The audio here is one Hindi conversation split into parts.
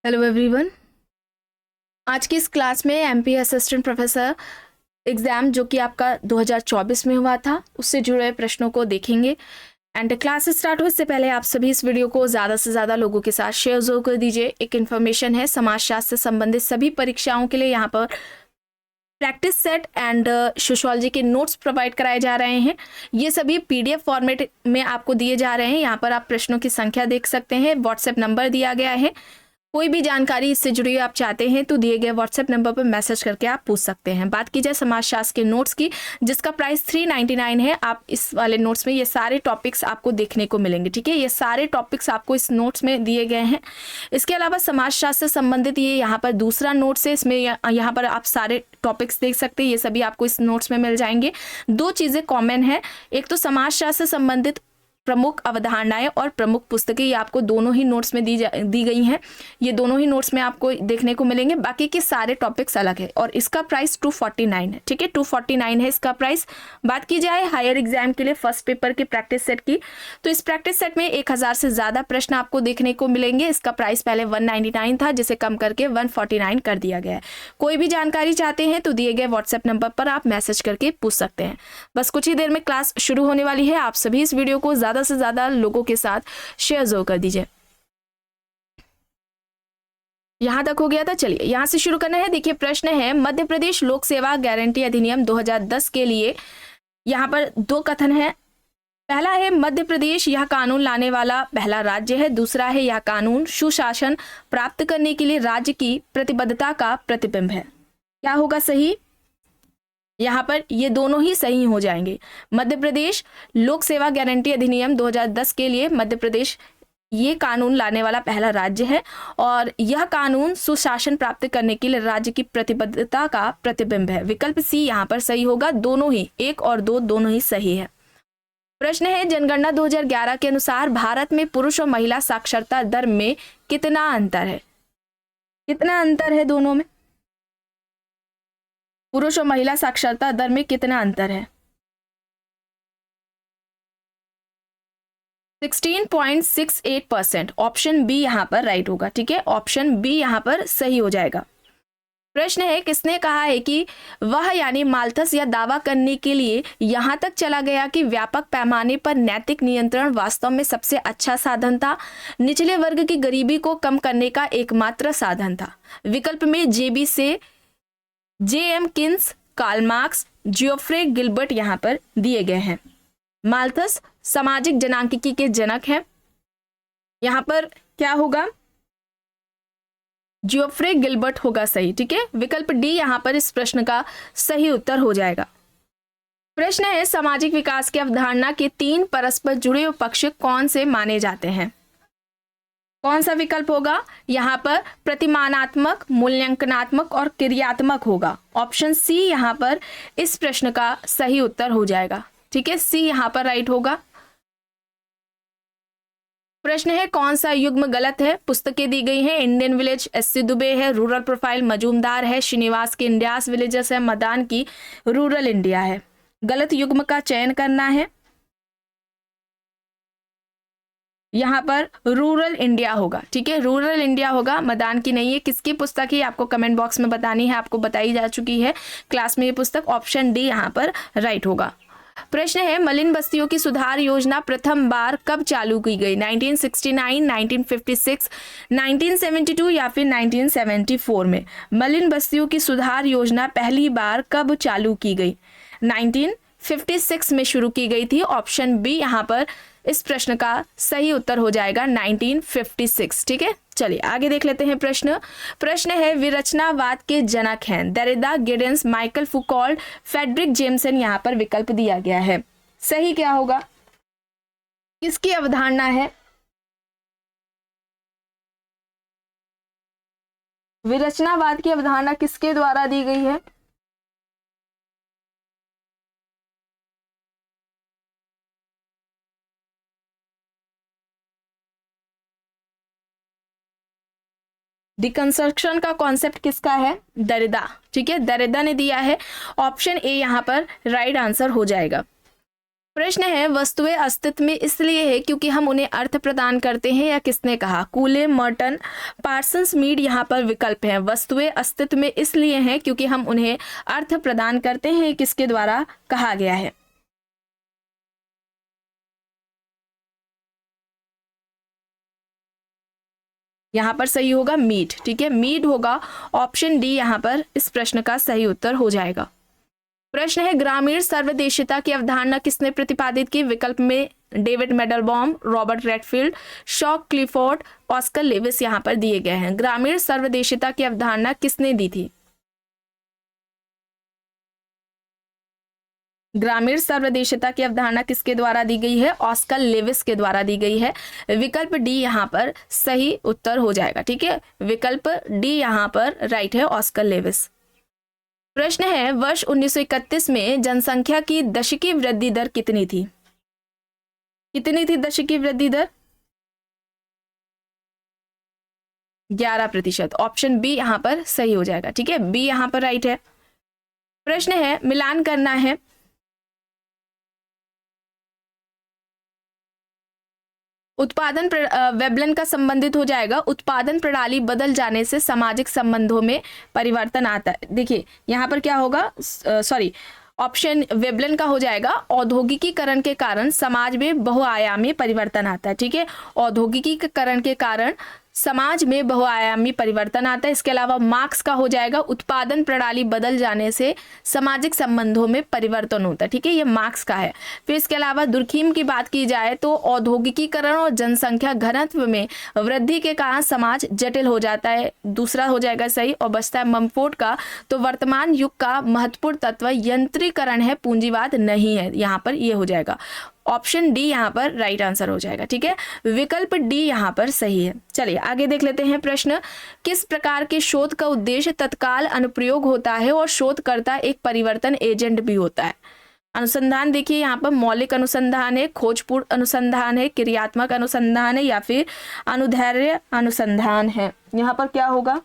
Hello everyone. आज की इस क्लास में एमपी असिस्टेंट प्रोफेसर एग्ज़ाम जो कि आपका 2024 में हुआ था उससे जुड़े हुए प्रश्नों को देखेंगे। एंड क्लास स्टार्ट हो इससे पहले आप सभी इस वीडियो को ज़्यादा से ज़्यादा लोगों के साथ शेयर जरूर कर दीजिए। एक इन्फॉर्मेशन है, समाजशास्त्र से संबंधित सभी परीक्षाओं के लिए यहाँ पर प्रैक्टिस सेट एंड सोशियोलॉजी के नोट्स प्रोवाइड कराए जा रहे हैं। ये सभी पीडीएफ फॉर्मेट में आपको दिए जा रहे हैं। यहाँ पर आप प्रश्नों की संख्या देख सकते हैं, व्हाट्सएप नंबर दिया गया है। कोई भी जानकारी इससे जुड़ी हुई आप चाहते हैं तो दिए गए व्हाट्सएप नंबर पर मैसेज करके आप पूछ सकते हैं। बात की जाए समाजशास्त्र के नोट्स की, जिसका प्राइस 399 है। आप इस वाले नोट्स में ये सारे टॉपिक्स आपको देखने को मिलेंगे, ठीक है। ये सारे टॉपिक्स आपको इस नोट्स में दिए गए हैं। इसके अलावा समाजशास्त्र से संबंधित ये यहाँ पर दूसरा नोट्स है, इसमें यहाँ पर आप सारे टॉपिक्स देख सकते हैं। ये सभी आपको इस नोट्स में मिल जाएंगे। दो चीज़ें कॉमन है, एक तो समाजशास्त्र से संबंधित प्रमुख अवधारणाएं और प्रमुख पुस्तकें, ये आपको दोनों ही नोट्स में दी गई हैं। ये दोनों ही नोट्स में आपको देखने को मिलेंगे। बाकी के सारे टॉपिक्स अलग है और इसका प्राइस 249 है, ठीक है। 249 है इसका प्राइस। बात की जाए हायर एग्जाम के लिए फर्स्ट पेपर की प्रैक्टिस सेट की, तो इस प्रैक्टिस सेट में 1000 से ज़्यादा प्रश्न आपको देखने को मिलेंगे। इसका प्राइस पहले 199 था, जिसे कम करके 149 कर दिया गया है। कोई भी जानकारी चाहते हैं तो दिए गए व्हाट्सएप नंबर पर आप मैसेज करके पूछ सकते हैं। बस कुछ ही देर में क्लास शुरू होने वाली है। आप सभी इस वीडियो को ज़्यादा से ज़्यादा लोगों के साथ शेयर जरूर कर दीजिए। यहां तक हो गया था, चलिए यहां से शुरू करना है। देखिए प्रश्न है, मध्य प्रदेश लोक सेवा गारंटी अधिनियम 2010 के लिए यहां पर दो कथन है। पहला है, मध्य प्रदेश यह कानून लाने वाला पहला राज्य है। दूसरा है, यह कानून सुशासन प्राप्त करने के लिए राज्य की प्रतिबद्धता का प्रतिबिंब है। क्या होगा सही? यहाँ पर ये दोनों ही सही हो जाएंगे। मध्य प्रदेश लोक सेवा गारंटी अधिनियम 2010 के लिए मध्य प्रदेश ये कानून लाने वाला पहला राज्य है और यह कानून सुशासन प्राप्त करने के लिए राज्य की प्रतिबद्धता का प्रतिबिंब है। विकल्प सी यहाँ पर सही होगा। दोनों ही, 1 और 2 दोनों ही सही है। प्रश्न है, जनगणना 2011 के अनुसार भारत में पुरुष और महिला साक्षरता दर में कितना अंतर है? कितना अंतर है दोनों में? पुरुष और महिला साक्षरता दर में कितना अंतर है? 16.68%। ऑप्शन बी यहाँ पर राइट होगा, ठीक है। ऑप्शन बी यहाँ पर सही हो जाएगा। प्रश्न है, किसने कहा है कि वह यानी माल्थस यह दावा करने के लिए यहां तक चला गया कि व्यापक पैमाने पर नैतिक नियंत्रण वास्तव में सबसे अच्छा साधन था, निचले वर्ग की गरीबी को कम करने का एकमात्र साधन था? विकल्प में जेबी से, JM. Keynes, Karl Marx, Geoffrey Gilbert यहां पर दिए गए हैं। माल्थस सामाजिक जनांकिकी के जनक हैं। यहां पर क्या होगा? जियोफ्रे गिलबर्ट होगा सही, ठीक है। विकल्प डी यहां पर इस प्रश्न का सही उत्तर हो जाएगा। प्रश्न है, सामाजिक विकास की अवधारणा के 3 परस्पर जुड़े हुए पक्ष कौन से माने जाते हैं? कौन सा विकल्प होगा? यहाँ पर प्रतिमानात्मक, मूल्यांकनात्मक और क्रियात्मक होगा। ऑप्शन सी यहाँ पर इस प्रश्न का सही उत्तर हो जाएगा, ठीक है। सी यहाँ पर राइट होगा। प्रश्न है, कौन सा युग्म गलत है? पुस्तकें दी गई हैं, इंडियन विलेज एस.सी. दुबे है, रूरल प्रोफाइल मजूमदार है, श्रीनिवास की इंडियास विलेजर्स है, मदान की रूरल इंडिया है। गलत युग्म का चयन करना है। यहाँ पर रूरल इंडिया होगा, ठीक है। रूरल इंडिया होगा, मदान की नहीं है। किसकी पुस्तक है आपको कमेंट बॉक्स में बतानी है, आपको बताई जा चुकी है क्लास में ये पुस्तक। ऑप्शन डी यहाँ पर राइट होगा। प्रश्न है, मलिन बस्तियों की सुधार योजना प्रथम बार कब चालू की गई? 1969, 1956, 1972 या फिर 1974 में? मलिन बस्तियों की सुधार योजना पहली बार कब चालू की गई? 1956 में शुरू की गई थी। ऑप्शन बी यहाँ पर इस प्रश्न का सही उत्तर हो जाएगा 1956, ठीक है। चलिए आगे देख लेते हैं प्रश्न है, विरचनावाद के जनक हैं देरिदा, गिडेंस, माइकल फुकॉल्ट, फ्रेडरिक जेमसन। यहाँ पर विकल्प दिया गया है। सही क्या होगा? किसकी अवधारणा है? विरचनावाद की अवधारणा किसके द्वारा दी गई है? डिकंस्ट्रक्शन का कॉन्सेप्ट किसका है? देरिदा, ठीक है। देरिदा ने दिया है। ऑप्शन ए यहाँ पर राइट आंसर हो जाएगा। प्रश्न है वस्तुएं अस्तित्व में इसलिए है क्योंकि हम उन्हें अर्थ प्रदान करते हैं, या किसने कहा? कूले, मर्टन, पार्सन्स, मीड यहाँ पर विकल्प हैं। वस्तुएं अस्तित्व में इसलिए हैं क्योंकि हम उन्हें अर्थ प्रदान करते हैं, किसके द्वारा कहा गया है? यहाँ पर सही होगा मीड। ठीक है, मीड होगा, ऑप्शन डी यहाँ पर इस प्रश्न का सही उत्तर हो जाएगा। प्रश्न है ग्रामीण सर्वदेशीयता की अवधारणा किसने प्रतिपादित की? विकल्प में डेविड मेडलबॉम, रॉबर्ट रेडफील्ड, शॉक क्लिफोर्ड, ऑस्कर लेविस यहाँ पर दिए गए हैं। ग्रामीण सर्वदेशीयता की अवधारणा किसने दी थी? ग्रामीण सर्वदेशीयता की अवधारणा किसके द्वारा दी गई है? ऑस्कर लेविस के द्वारा दी गई है। विकल्प डी यहाँ पर सही उत्तर हो जाएगा। ठीक है, विकल्प डी यहाँ पर राइट है, ऑस्कर लेविस। प्रश्न है वर्ष 1931 में जनसंख्या की दशकीय वृद्धि दर कितनी थी? कितनी थी दशकीय वृद्धि दर? 11%। ऑप्शन बी यहाँ पर सही हो जाएगा। ठीक है, बी यहाँ पर राइट है। प्रश्न है मिलान करना है, उत्पादन वेबलन का संबंधित हो जाएगा, उत्पादन प्रणाली बदल जाने से सामाजिक संबंधों में परिवर्तन आता है। देखिए यहाँ पर क्या होगा, सॉरी, ऑप्शन वेबलन का हो जाएगा, औद्योगिकीकरण के कारण समाज में बहुआयामी परिवर्तन आता है। ठीक है, औद्योगिकीकरण के कारण समाज में बहुआयामी परिवर्तन आता है। इसके अलावा मार्क्स का हो जाएगा, उत्पादन प्रणाली बदल जाने से सामाजिक संबंधों में परिवर्तन होता है। ठीक है, ये मार्क्स का है। फिर इसके अलावा दुर्खीम की बात की जाए तो औद्योगिकीकरण और जनसंख्या घनत्व में वृद्धि के कारण समाज जटिल हो जाता है, दूसरा हो जाएगा सही। और बचता है ममफोर्ड का, तो वर्तमान युग का महत्वपूर्ण तत्व यंत्रीकरण है, पूंजीवाद नहीं है। यहाँ पर ये हो जाएगा, ऑप्शन डी यहाँ पर राइट आंसर हो जाएगा। ठीक है, विकल्प डी यहाँ पर सही है। चलिए आगे देख लेते हैं प्रश्न। किस प्रकार के शोध का उद्देश्य तत्काल अनुप्रयोग होता है और शोधकर्ता एक परिवर्तन एजेंट भी होता है? अनुसंधान देखिए यहाँ पर मौलिक अनुसंधान है, खोजपूर्ण अनुसंधान है, क्रियात्मक अनुसंधान है, या फिर अनुदैर्ध्य अनुसंधान है। यहाँ पर क्या होगा?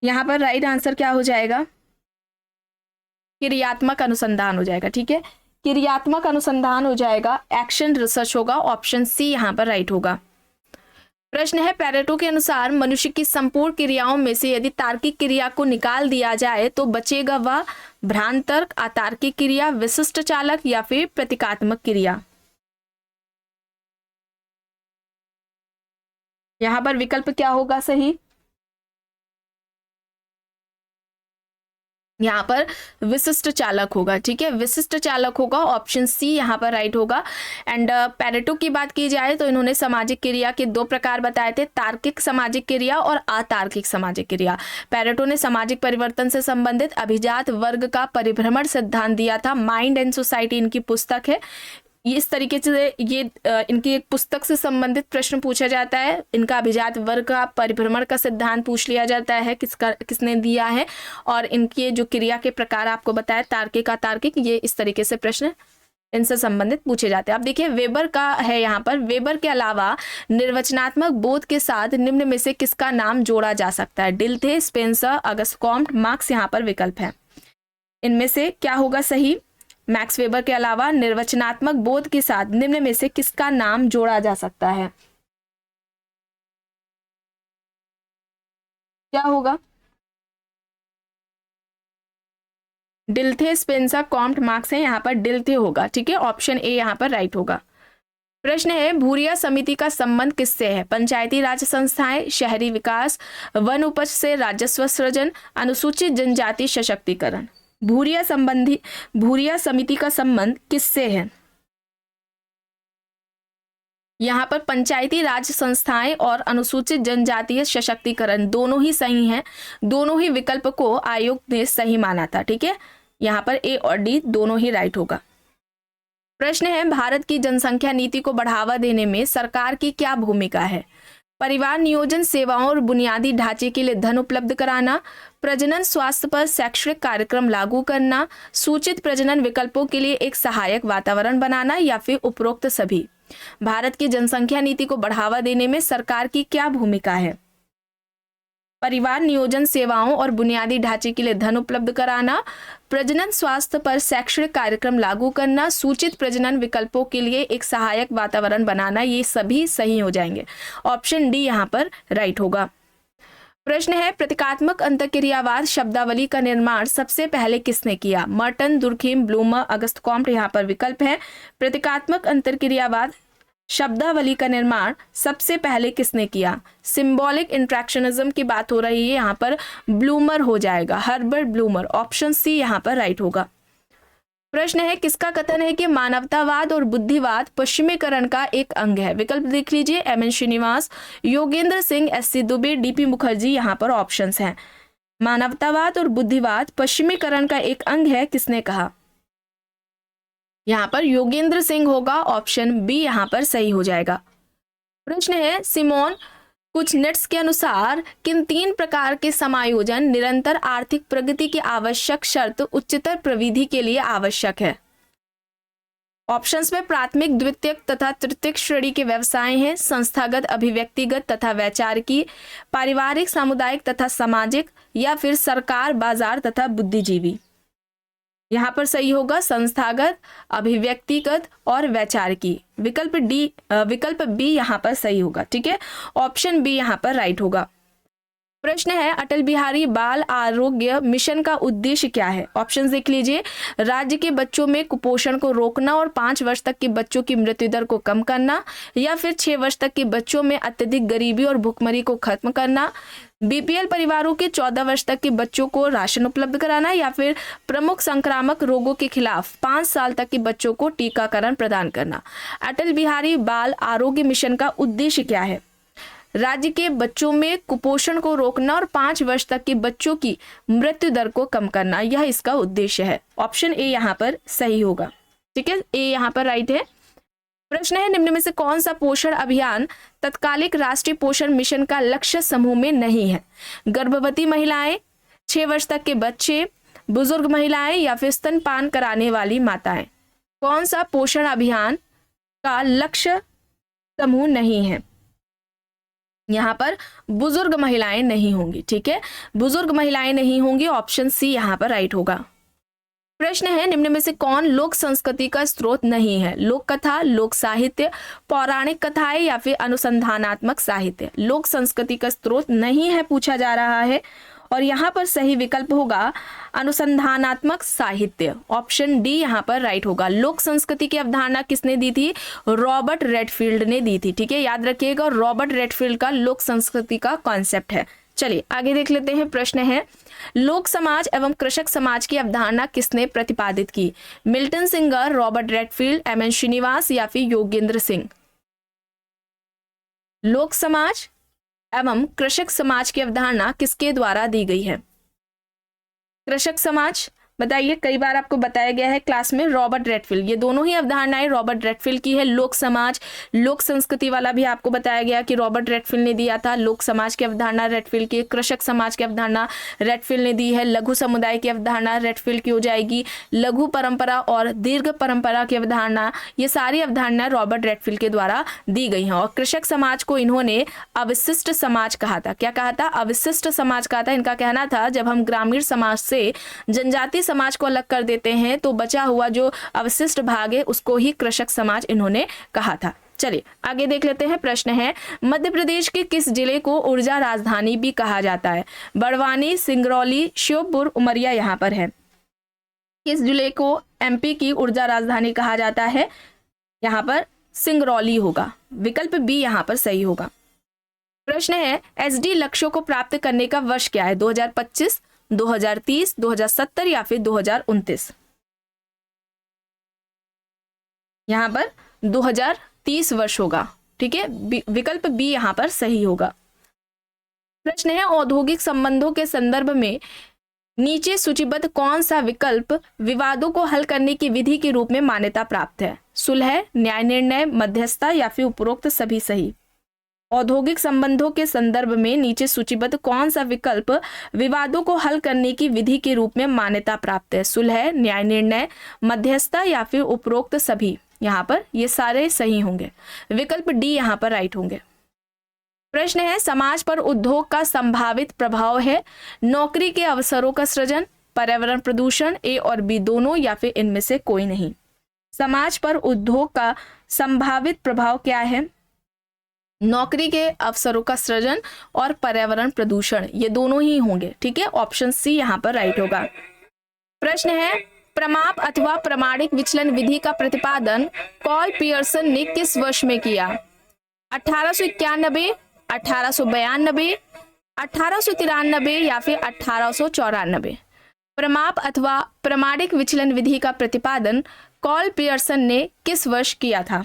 यहाँ पर राइट आंसर क्या हो जाएगा? क्रियात्मक अनुसंधान हो जाएगा। ठीक है, क्रियात्मक अनुसंधान हो जाएगा, एक्शन रिसर्च होगा, ऑप्शन सी यहाँ पर राइट होगा। प्रश्न है पैरेटो के अनुसार मनुष्य की संपूर्ण क्रियाओं में से यदि तार्किक क्रिया को निकाल दिया जाए तो बचेगा वह भ्रांत तर्क, अतार्किक क्रिया, विशिष्ट चालक, या फिर प्रतीकात्मक क्रिया? यहाँ पर विकल्प क्या होगा सही? यहाँ पर विशिष्ट चालक होगा। ठीक है, विशिष्ट चालक होगा, ऑप्शन सी यहाँ पर राइट होगा। एंड पैरेटो की बात की जाए तो इन्होंने सामाजिक क्रिया के दो प्रकार बताए थे, तार्किक सामाजिक क्रिया और अतार्किक सामाजिक क्रिया। पैरेटो ने सामाजिक परिवर्तन से संबंधित अभिजात वर्ग का परिभ्रमण सिद्धांत दिया था, माइंड एंड सोसाइटी इनकी पुस्तक है। ये इस तरीके से ये इनकी एक पुस्तक से संबंधित प्रश्न पूछा जाता है, इनका अभिजात वर्ग का परिभ्रमण का सिद्धांत पूछ लिया जाता है, किसने दिया है, और इनके जो क्रिया के प्रकार आपको बताया तार्किक अतार्किक, ये इस तरीके से प्रश्न इनसे संबंधित पूछे जाते हैं। अब देखिए वेबर का है, यहाँ पर वेबर के अलावा निर्वचनात्मक बोध के साथ निम्न में से किसका नाम जोड़ा जा सकता है? डिल्थे, स्पेंसर, अगस्त कॉम्ट, मार्क्स यहाँ पर विकल्प है। इनमें से क्या होगा सही? मैक्स वेबर के अलावा निर्वचनात्मक बोध के साथ निम्न में से किसका नाम जोड़ा जा सकता है? क्या होगा? डिल्थे, स्पेंसर, कॉम्ट, मार्क्स है, यहाँ पर डिल्थे होगा। ठीक है, ऑप्शन ए यहाँ पर राइट होगा। प्रश्न है भूरिया समिति का संबंध किससे है? पंचायती राज संस्थाएं, शहरी विकास, वन उपज से राजस्व सृजन, अनुसूचित जनजाति सशक्तिकरण। भूरिया समिति का संबंध किससे है? यहाँ पर पंचायती राज संस्थाएं और अनुसूचित जनजातीय सशक्तिकरण दोनों ही सही हैं, दोनों ही विकल्प को आयोग ने सही माना था। ठीक है, यहाँ पर ए और डी दोनों ही राइट होगा। प्रश्न है भारत की जनसंख्या नीति को बढ़ावा देने में सरकार की क्या भूमिका है? परिवार नियोजन सेवाओं और बुनियादी ढांचे के लिए धन उपलब्ध कराना, प्रजनन स्वास्थ्य पर शैक्षणिक कार्यक्रम लागू करना, सूचित प्रजनन विकल्पों के लिए एक सहायक वातावरण बनाना, या फिर उपरोक्त सभी? भारत की जनसंख्या नीति को बढ़ावा देने में सरकार की क्या भूमिका है? परिवार नियोजन सेवाओं और बुनियादी ढांचे के लिए धन उपलब्ध कराना, प्रजनन स्वास्थ्य पर शैक्षणिक कार्यक्रम लागू करना, सूचित प्रजनन विकल्पों के लिए एक सहायक वातावरण बनाना, ये सभी सही हो जाएंगे। ऑप्शन डी यहाँ पर राइट होगा। प्रश्न है, प्रतीकात्मक अंतःक्रियावाद शब्दावली का निर्माण सबसे पहले किसने किया? Merton, Durkheim, bloomer, Auguste Comte यहाँ पर विकल्प है। प्रतीकात्मक अंतःक्रियावाद शब्दावली का निर्माण सबसे पहले किसने किया? सिंबॉलिक इंट्रैक्शनिज्म की बात हो रही है, यहाँ पर ब्लूमर हो जाएगा, हर्बर्ट ब्लूमर। ऑप्शन सी यहाँ पर राइट होगा। प्रश्न है, किसका कथन है कि मानवतावाद और बुद्धिवाद पश्चिमीकरण का एक अंग है? विकल्प देख लीजिए, M N Srinivas, Yogendra Singh, S C Dubey, D P Mukherjee, यहाँ पर ऑप्शंस हैं। मानवतावाद और बुद्धिवाद पश्चिमीकरण का एक अंग है, किसने कहा? यहाँ पर योगेंद्र सिंह होगा। ऑप्शन बी यहाँ पर सही हो जाएगा। प्रश्न है, सिमोन कुचनेट्स के अनुसार किन 3 प्रकार के समायोजन निरंतर आर्थिक प्रगति की आवश्यक शर्त उच्चतर प्रविधि के लिए आवश्यक है? ऑप्शंस में प्राथमिक, द्वितीयक तथा तृतीयक श्रेणी के व्यवसाय हैं, संस्थागत, अभिव्यक्तिगत तथा वैचारिकी, पारिवारिक, सामुदायिक तथा सामाजिक, या फिर सरकार, बाजार तथा बुद्धिजीवी। यहाँ पर सही होगा संस्थागत, अभिव्यक्तिगत और वैचारिकी। विकल्प बी यहाँ पर सही होगा। ठीक है, ऑप्शन बी यहाँ पर राइट होगा। प्रश्न है, अटल बिहारी बाल आरोग्य मिशन का उद्देश्य क्या है? ऑप्शन देख लीजिए, राज्य के बच्चों में कुपोषण को रोकना और 5 वर्ष तक के बच्चों की मृत्यु दर को कम करना, या फिर 6 वर्ष तक के बच्चों में अत्यधिक गरीबी और भुखमरी को खत्म करना, बीपीएल परिवारों के 14 वर्ष तक के बच्चों को राशन उपलब्ध कराना, या फिर प्रमुख संक्रामक रोगों के खिलाफ 5 साल तक के बच्चों को टीकाकरण प्रदान करना। अटल बिहारी बाल आरोग्य मिशन का उद्देश्य क्या है? राज्य के बच्चों में कुपोषण को रोकना और 5 वर्ष तक के बच्चों की मृत्यु दर को कम करना, यह इसका उद्देश्य है। ऑप्शन ए यहाँ पर सही होगा। ठीक है, ए यहाँ पर राइट है। प्रश्न है, निम्न में से कौन सा पोषण अभियान तत्कालिक राष्ट्रीय पोषण मिशन का लक्ष्य समूह में नहीं है? गर्भवती महिलाएं, 6 वर्ष तक के बच्चे, बुजुर्ग महिलाएं, या फिर स्तनपान कराने वाली माताएं। कौन सा पोषण अभियान का लक्ष्य समूह नहीं है? यहाँ पर बुजुर्ग महिलाएं नहीं होंगी। ठीक है, बुजुर्ग महिलाएं नहीं होंगी। ऑप्शन सी यहाँ पर राइट होगा। प्रश्न है, निम्न में से कौन लोक संस्कृति का स्रोत नहीं है? लोक कथा, लोक साहित्य, पौराणिक कथाएं, या फिर अनुसंधानात्मक साहित्य। लोक संस्कृति का स्रोत नहीं है पूछा जा रहा है, और यहाँ पर सही विकल्प होगा अनुसंधानात्मक साहित्य। ऑप्शन डी यहाँ पर राइट होगा। लोक संस्कृति की अवधारणा किसने दी थी? रॉबर्ट रेडफील्ड ने दी थी। ठीक है, याद रखिएगा, रॉबर्ट रेडफील्ड का लोक संस्कृति का कॉन्सेप्ट है। चलिए आगे देख लेते हैं। प्रश्न है, लोक समाज एवं कृषक समाज की अवधारणा किसने प्रतिपादित की? Milton Singer, Robert Redfield, M N Srinivas, या फिर योगेंद्र सिंह। लोक समाज एवं कृषक समाज की अवधारणा किसके द्वारा दी गई है? कृषक समाज बताइए, कई बार आपको बताया गया है क्लास में, रॉबर्ट रेडफील्ड। ये दोनों ही अवधारणाएं रॉबर्ट रेडफील्ड की है। लोक समाज, लोक संस्कृति वाला भी आपको बताया गया कि रॉबर्ट रेडफील्ड ने दिया था। लोक समाज की अवधारणा रेडफील्ड की, कृषक समाज की अवधारणा रेडफील्ड ने दी है। लघु समुदाय की अवधारणा रेडफील्ड की हो जाएगी। लघु परंपरा और दीर्घ परंपरा की अवधारणा, ये सारी अवधारणा रॉबर्ट रेडफील्ड के द्वारा दी गई हैं। और कृषक समाज को इन्होंने अविशिष्ट समाज कहा था। क्या कहा था? अविशिष्ट समाज कहा था। इनका कहना था जब हम ग्रामीण समाज से जनजातीय समाज को अलग कर देते हैं तो बचा हुआ जो अवशिष्ट भाग है उसको ही कृषक समाज इन्होंने कहा था। चलिए आगे देख लेते हैं। प्रश्न है, मध्य प्रदेश के किस जिले को ऊर्जा राजधानी भी कहा जाता है? बड़वानी, सिंगरौली, श्योपुर, उमरिया यहाँ पर है। किस जिले को एमपी की ऊर्जा राजधानी कहा जाता है? यहाँ पर सिंगरौली होगा। विकल्प बी यहाँ पर सही होगा। प्रश्न है, एसडी लक्ष्यों को प्राप्त करने का वर्ष क्या है? 2025, 2030, 2070 या फिर 2029? यहां पर 2030 वर्ष होगा। ठीक है, विकल्प बी यहां पर सही होगा। प्रश्न है, औद्योगिक संबंधों के संदर्भ में नीचे सूचीबद्ध कौन सा विकल्प विवादों को हल करने की विधि के रूप में मान्यता प्राप्त है? सुलह, न्याय निर्णय, मध्यस्थता या फिर उपरोक्त सभी सही? औद्योगिक संबंधों के संदर्भ में नीचे सूचीबद्ध कौन सा विकल्प विवादों को हल करने की विधि के रूप में मान्यता प्राप्त है? सुलह, न्याय निर्णय, मध्यस्थता या फिर उपरोक्त सभी? यहाँ पर ये सारे सही होंगे, विकल्प डी यहाँ पर राइट होंगे। प्रश्न है समाज पर उद्योग का संभावित प्रभाव है नौकरी के अवसरों का सृजन, पर्यावरण प्रदूषण, ए और बी दोनों, या फिर इनमें से कोई नहीं। समाज पर उद्योग का संभावित प्रभाव क्या है? नौकरी के अवसरों का सृजन और पर्यावरण प्रदूषण, ये दोनों ही होंगे। ठीक है, ऑप्शन सी यहाँ पर राइट होगा। प्रश्न है प्रमाप अथवा प्रमाणिक विचलन विधि का प्रतिपादन कॉल पियर्सन ने किस वर्ष में किया? 1891, 1892, 1893 या फिर 1894? प्रमाप अथवा प्रमाणिक विचलन विधि का प्रतिपादन कॉल पियर्सन ने किस वर्ष किया था?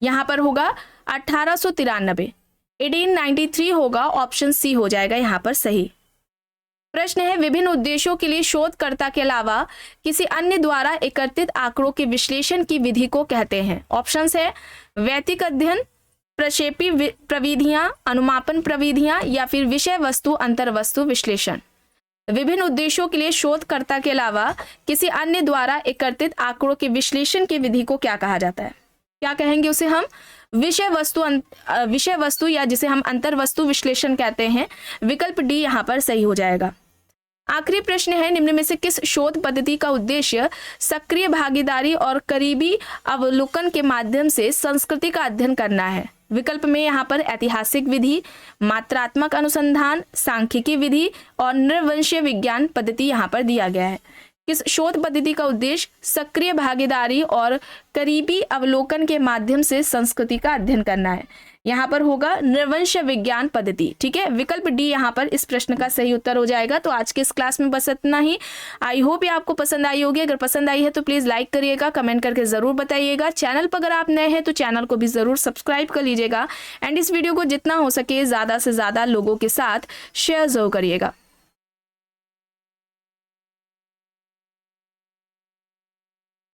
यहां पर होगा 1893, 1893 होगा, ऑप्शन सी हो जाएगा यहां पर सही। प्रश्न है विभिन्न उद्देश्यों के लिए शोधकर्ता के अलावा किसी अन्य द्वारा एकत्रित आंकड़ों के विश्लेषण की विधि को कहते हैं? ऑप्शंस है वैदिक अध्ययन, प्रक्षेपी प्रविधियां, अनुमापन प्रविधियां, या फिर विषय वस्तु अंतर्वस्तु विश्लेषण। विभिन्न उद्देश्यों के लिए शोधकर्ता के अलावा किसी अन्य द्वारा एकत्रित आंकड़ों के विश्लेषण की विधि को क्या कहा जाता है? क्या कहेंगे उसे हम? विषय वस्तु या जिसे हम अंतर्वस्तु विश्लेषण कहते हैं। विकल्प डी यहाँ पर सही हो जाएगा। आखिरी प्रश्न है निम्न में से किस शोध पद्धति का उद्देश्य सक्रिय भागीदारी और करीबी अवलोकन के माध्यम से संस्कृति का अध्ययन करना है? विकल्प में यहाँ पर ऐतिहासिक विधि, मात्रात्मक अनुसंधान, सांख्यिकी विधि और नृवंशीय विज्ञान पद्धति यहाँ पर दिया गया है। किस शोध पद्धति का उद्देश्य सक्रिय भागीदारी और करीबी अवलोकन के माध्यम से संस्कृति का अध्ययन करना है? यहाँ पर होगा नृवंशीय विज्ञान पद्धति। ठीक है, विकल्प डी यहाँ पर इस प्रश्न का सही उत्तर हो जाएगा। तो आज के इस क्लास में बस इतना ही। आई होप ये आपको पसंद आई होगी। अगर पसंद आई है तो प्लीज़ लाइक करिएगा, कमेंट करके ज़रूर बताइएगा। चैनल पर अगर आप नए हैं तो चैनल को भी ज़रूर सब्सक्राइब कर लीजिएगा एंड इस वीडियो को जितना हो सके ज़्यादा से ज़्यादा लोगों के साथ शेयर ज़रूर करिएगा।